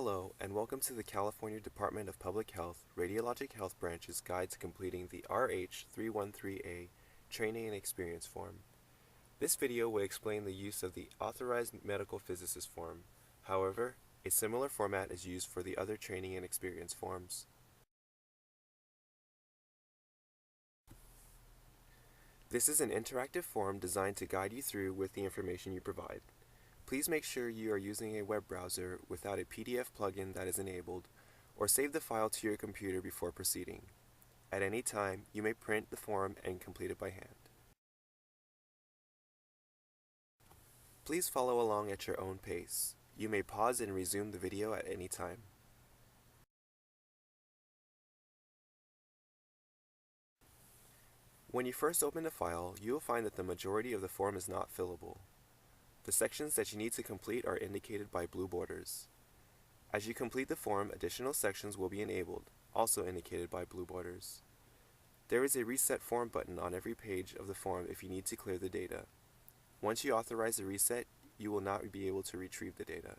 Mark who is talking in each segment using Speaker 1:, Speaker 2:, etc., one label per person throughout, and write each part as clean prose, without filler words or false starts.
Speaker 1: Hello, and welcome to the California Department of Public Health Radiologic Health Branch's Guide to Completing the RH313A Training and Experience Form. This video will explain the use of the Authorized Medical Physicist form. However, a similar format is used for the other training and experience forms. This is an interactive form designed to guide you through with the information you provide. Please make sure you are using a web browser without a PDF plugin that is enabled, or save the file to your computer before proceeding. At any time, you may print the form and complete it by hand. Please follow along at your own pace. You may pause and resume the video at any time. When you first open the file, you will find that the majority of the form is not fillable. The sections that you need to complete are indicated by blue borders. As you complete the form, additional sections will be enabled, also indicated by blue borders. There is a Reset Form button on every page of the form if you need to clear the data. Once you authorize the reset, you will not be able to retrieve the data.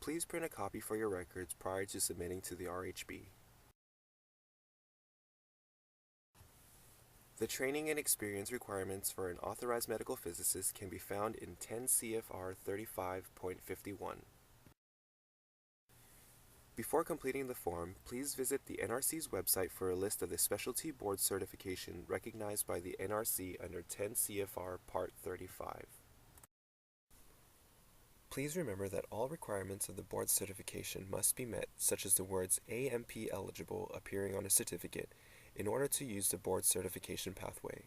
Speaker 1: Please print a copy for your records prior to submitting to the RHB. The training and experience requirements for an authorized medical physicist can be found in 10 CFR 35.51. Before completing the form, please visit the NRC's website for a list of the specialty board certification recognized by the NRC under 10 CFR Part 35. Please remember that all requirements of the board certification must be met, such as the words AMP eligible appearing on a certificate, in order to use the board certification pathway.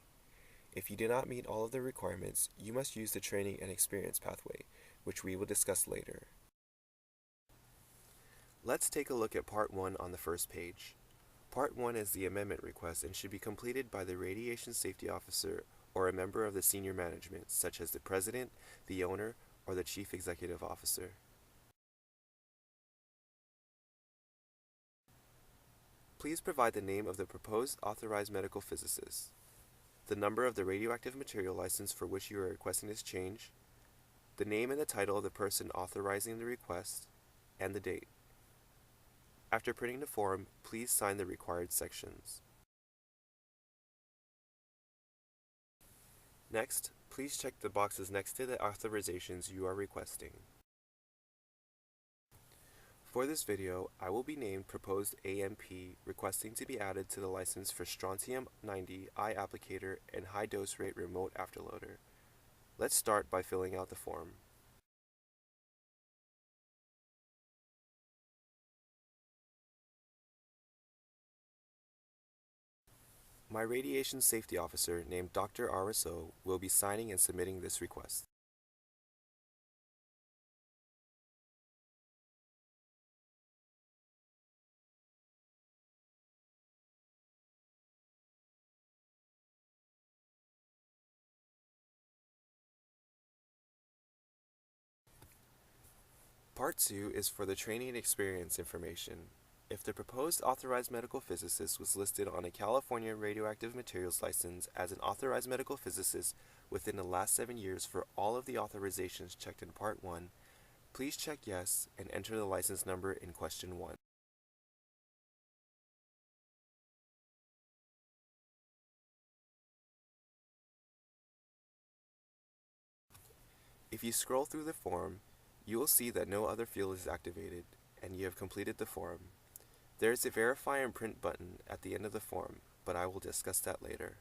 Speaker 1: If you do not meet all of the requirements, you must use the training and experience pathway, which we will discuss later. Let's take a look at Part 1 on the first page. Part 1 is the amendment request and should be completed by the Radiation Safety Officer or a member of the senior management, such as the President, the owner, or the Chief Executive Officer. Please provide the name of the proposed authorized medical physicist, the number of the radioactive material license for which you are requesting this change, the name and the title of the person authorizing the request, and the date. After printing the form, please sign the required sections. Next, please check the boxes next to the authorizations you are requesting. For this video, I will be named Proposed AMP, requesting to be added to the license for Strontium-90 eye applicator and high dose rate remote afterloader. Let's start by filling out the form. My Radiation Safety Officer, named Dr. RSO, will be signing and submitting this request. Part 2 is for the training and experience information. If the proposed authorized medical physicist was listed on a California radioactive materials license as an authorized medical physicist within the last 7 years for all of the authorizations checked in Part 1, please check yes and enter the license number in question 1. If you scroll through the form, you will see that no other field is activated, and you have completed the form. There is a Verify and Print button at the end of the form, but I will discuss that later.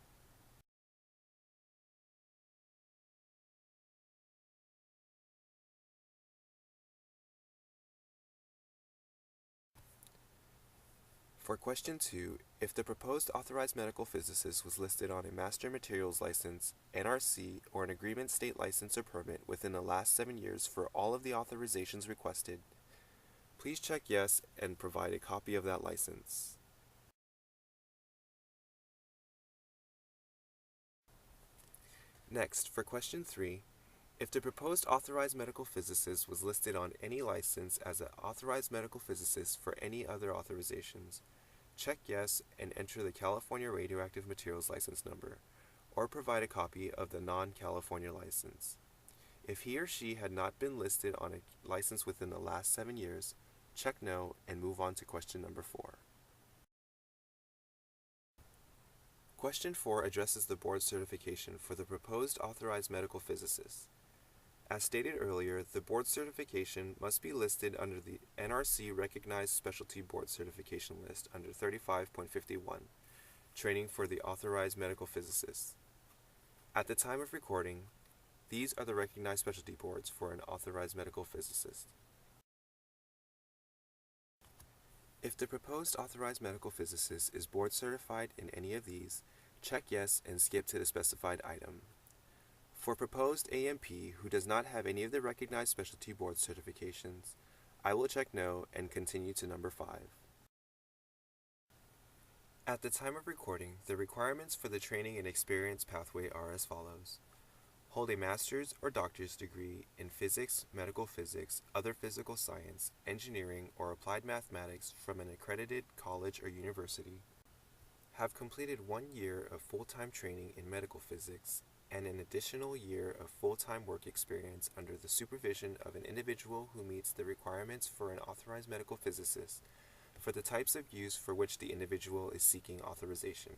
Speaker 1: For question 2, if the proposed authorized medical physicist was listed on a Master Materials License, NRC, or an Agreement State License or Permit within the last 7 years for all of the authorizations requested, please check yes and provide a copy of that license. Next, for question 3, if the proposed authorized medical physicist was listed on any license as an authorized medical physicist for any other authorizations, check yes and enter the California Radioactive Materials License number, or provide a copy of the non-California license. If he or she had not been listed on a license within the last 7 years, check no and move on to question number 4. Question 4 addresses the board certification for the proposed authorized medical physicist. As stated earlier, the board certification must be listed under the NRC Recognized Specialty Board Certification List under 35.51, Training for the Authorized Medical Physicist. At the time of recording, these are the recognized specialty boards for an authorized medical physicist. If the proposed authorized medical physicist is board certified in any of these, check yes and skip to the specified item. For proposed AMP who does not have any of the recognized specialty board certifications, I will check no and continue to number 5. At the time of recording, the requirements for the training and experience pathway are as follows. Hold a master's or doctor's degree in physics, medical physics, other physical science, engineering, or applied mathematics from an accredited college or university. Have completed 1 year of full-time training in medical physics and an additional year of full-time work experience under the supervision of an individual who meets the requirements for an authorized medical physicist for the types of use for which the individual is seeking authorization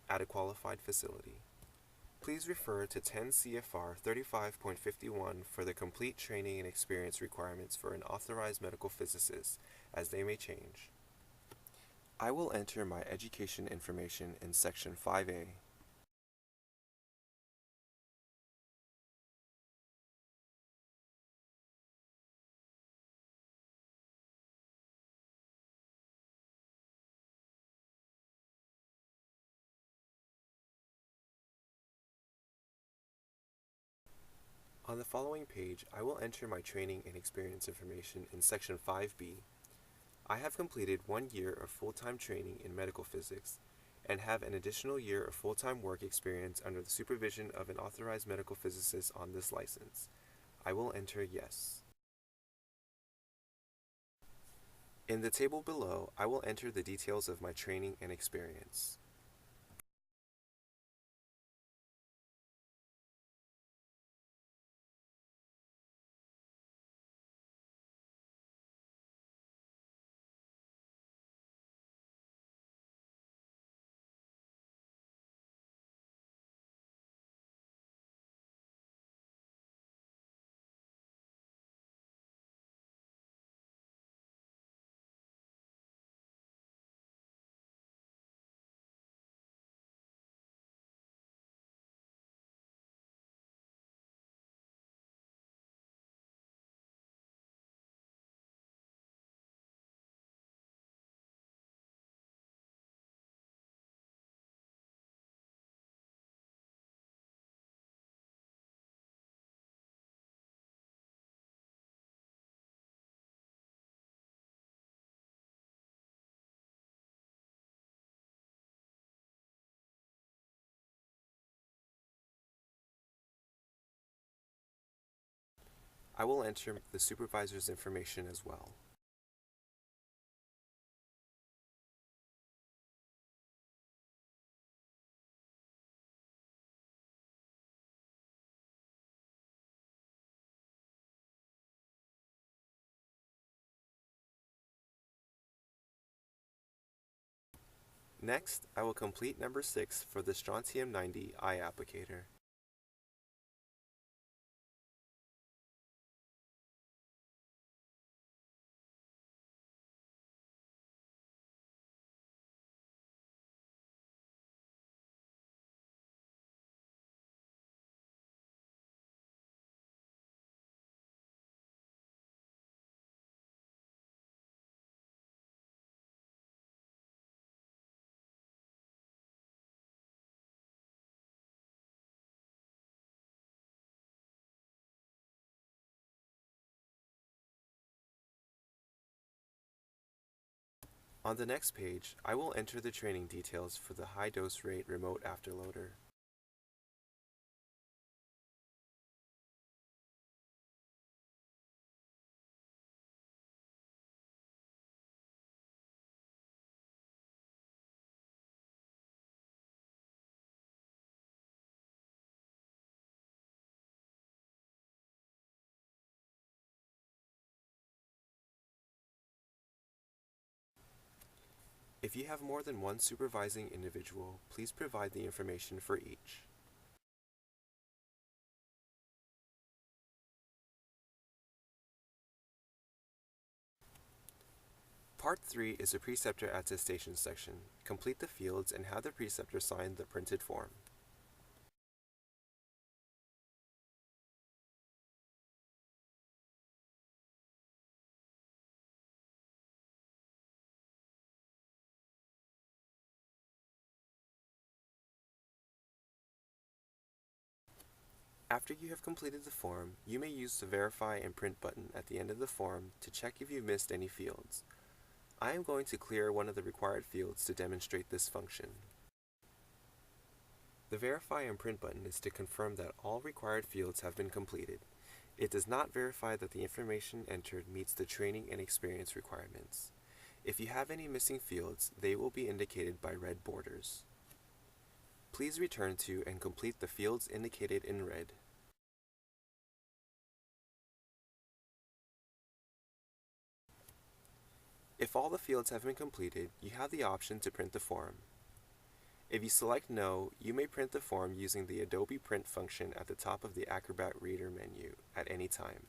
Speaker 1: at a qualified facility. Please refer to 10 CFR 35.51 for the complete training and experience requirements for an authorized medical physicist, as they may change. I will enter my education information in section 5A. On the following page, I will enter my training and experience information in section 5B. I have completed 1 year of full-time training in medical physics and have an additional year of full-time work experience under the supervision of an authorized medical physicist on this license. I will enter yes. In the table below, I will enter the details of my training and experience. I will enter the supervisor's information as well. Next, I will complete number 6 for the Strontium 90 eye applicator. On the next page, I will enter the training details for the high dose rate remote afterloader. If you have more than one supervising individual, please provide the information for each. Part 3 is a Preceptor Attestation section. Complete the fields and have the Preceptor sign the printed form. After you have completed the form, you may use the Verify and Print button at the end of the form to check if you've missed any fields. I am going to clear one of the required fields to demonstrate this function. The Verify and Print button is to confirm that all required fields have been completed. It does not verify that the information entered meets the training and experience requirements. If you have any missing fields, they will be indicated by red borders. Please return to and complete the fields indicated in red. If all the fields have been completed, you have the option to print the form. If you select No, you may print the form using the Adobe Print function at the top of the Acrobat Reader menu at any time.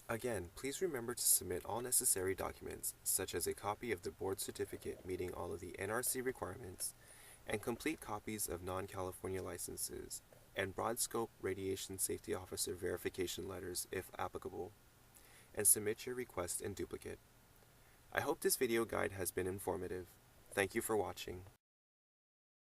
Speaker 1: Again, please remember to submit all necessary documents, such as a copy of the board certificate meeting all of the NRC requirements, and complete copies of non-California licenses, and broad-scope radiation safety officer verification letters if applicable, and submit your request in duplicate. I hope this video guide has been informative. Thank you for watching.